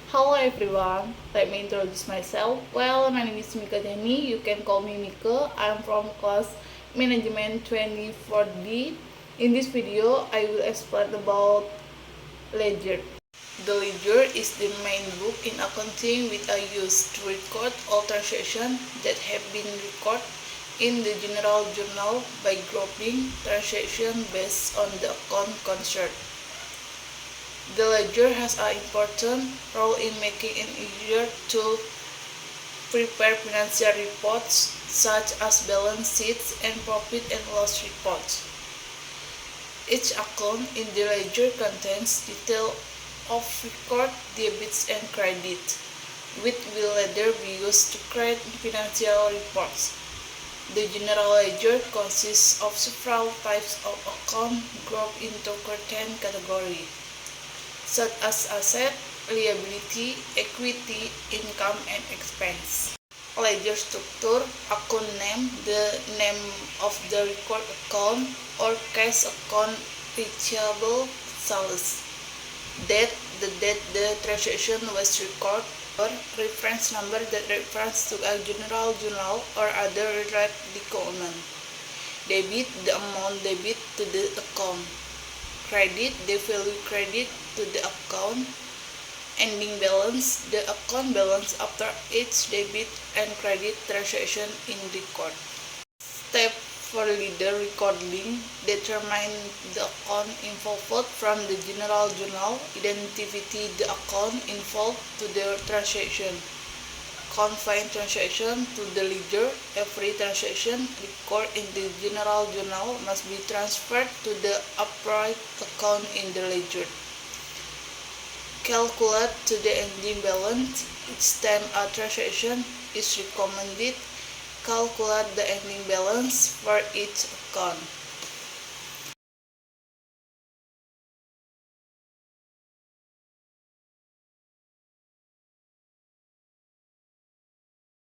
Hello everyone, let me introduce myself. Well, my name is Mika Deni. You can call me Mika. I'm from class Management 24D. In this video, I will explain about ledger. The ledger is the main book in accounting which I use to record all transactions that have been recorded in the general journal by grouping transactions based on the account concerned. The ledger has an important role in making it easier to prepare financial reports such as balance sheets and profit and loss reports. Each account in the ledger contains detail of record debits and credits, which will later be used to create financial reports. The general ledger consists of several types of accounts grouped into certain categories, such as asset, liability, equity, income, and expense. Ledger structure: account name, the name of the record account or cash account receivable sales. Date, the date the transaction was recorded, or reference number that refers to a general journal or other related document. Debit, the amount debit to the account. Credit, the value credit to the account. Ending balance, the account balance after each debit and credit transaction in record. Step for ledger recording: determine the account involved from the general journal. Identify the account involved to the transaction. Confine transaction to the ledger. Every transaction recorded in the general journal must be transferred to the appropriate account in the ledger. Calculate to the ending balance. Each time a transaction is recommended, calculate the ending balance for each account.